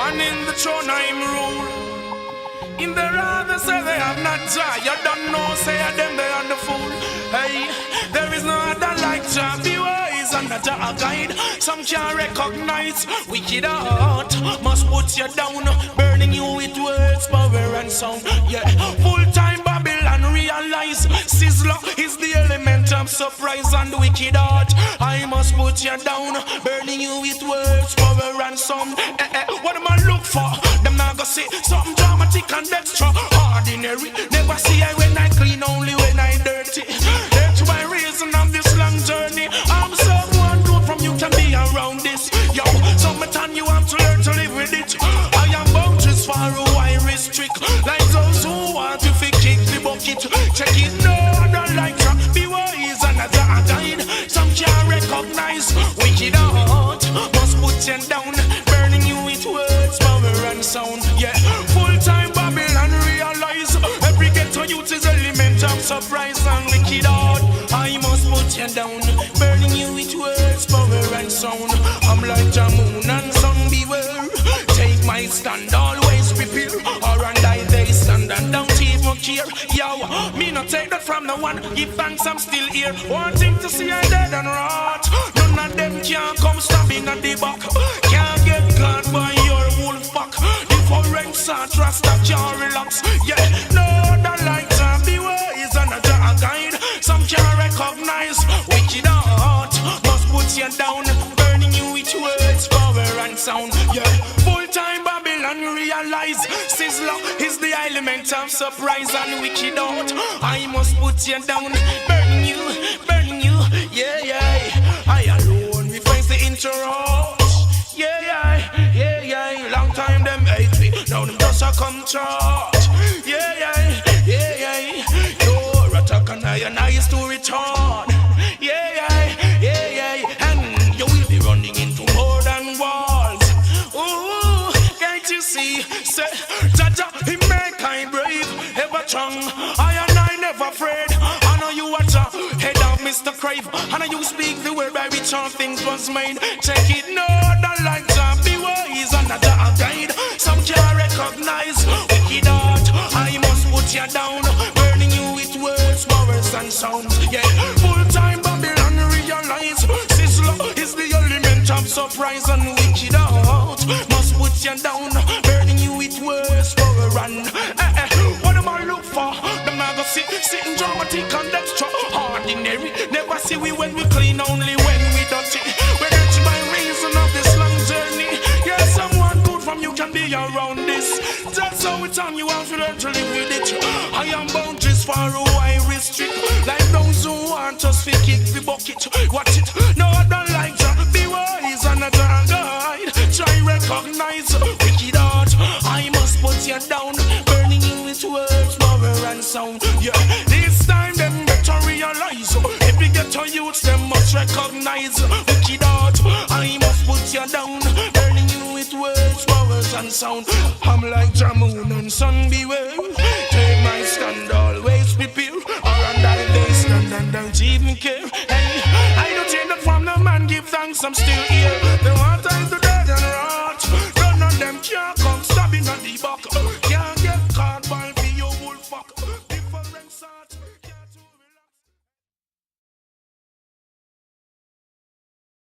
and in the throne I'm rule. In the rather say they have not Jah. You don't know, say them they are the fool. Hey, there is no other like Jah. Be wise and not Jah a guide. Some can't recognize wicked heart. Must put you down, burning you with words, power and sound. Yeah, full time Babylon realize Sizzla is the element of surprise and wicked heart. I must put you down, burning you with words, power and sound. What am I look for? Them not gonna say something dramatic and extra ordinary. Never see I when I clean, only when I dirty. That's why reason of this long journey. I'm someone good from you can be around this. Yo, summertime you have to learn to live with it. I am boundaries far away restrict. Like those who want to kick the bucket. Check it, no, I don't like to be wise and a guide. Some can't recognize wicked heart. Must put you down, burning you with words, power and sound. Yeah, full time Babylon realize every ghetto youth is element of surprise and wicked heart. I must put you down, burning you with words, power and sound. I'm like the moon and sun, beware. Take my stand, always prepare. Or and I they stand and don't even care. Yo, me not take that from no one. Give thanks, I'm still here. Wanting to see I dead and rot. None of them can come stabbing at the back. Can't get caught by your wolf pack. The forensic and Rasta can't relax. Yeah, no other like to be wise and a guide. Some can't recognize wicked heart. Must put you down, burning you with words, power and sound. Yeah, full time Babylon realize Sizzla is the element of surprise and wicked heart. I must put you down, burning you, yeah, yeah. I alone we face the interrupt. Yeah, yeah, yeah, yeah. Long time them hate me, now them just a come charge. Yeah, yeah, yeah, yeah. Your attack and I is to return. Yeah, yeah, yeah, yeah. And you will be running into more than walls. Ooh, can't you see? Say, Jaja, he make I brave, ever strong. I never afraid. I know you watch a head of Mr. Crave. I know you speak the word by which all things was made. Check it, no, don't like to be wise and not a guide. Some can't recognize wicked heart. I must put you down, burning you with words, powers and sounds. Yeah, full time Babylon realize Sizzla is the element of surprise and wicked heart. Must put you down, burning you with words, power and what am I look for? Them not gonna sitting dramatic and extra ordinary. Never see we when we clean, only when we dirty. We're rich by reason of this long journey. Yeah, someone good from you can be around this. That's how it's on you have to learn to live with it. I am boundaries far away restrict. Like those who want us to kick the bucket. Watch it, no I don't like that. Be wise and a guide. Try recognize wicked heart. I must put you down, burning you with words, power and sound. Yeah, this time them better realize every ghetto youth them must recognize wicked heart. I must put you down, burning you with words, powers and sound. I'm like the moon and sun, beware. Take my stand, always prepare. Or and I they stand and don't even care. Hey, I don't take that from the man, give thanks, I'm still here.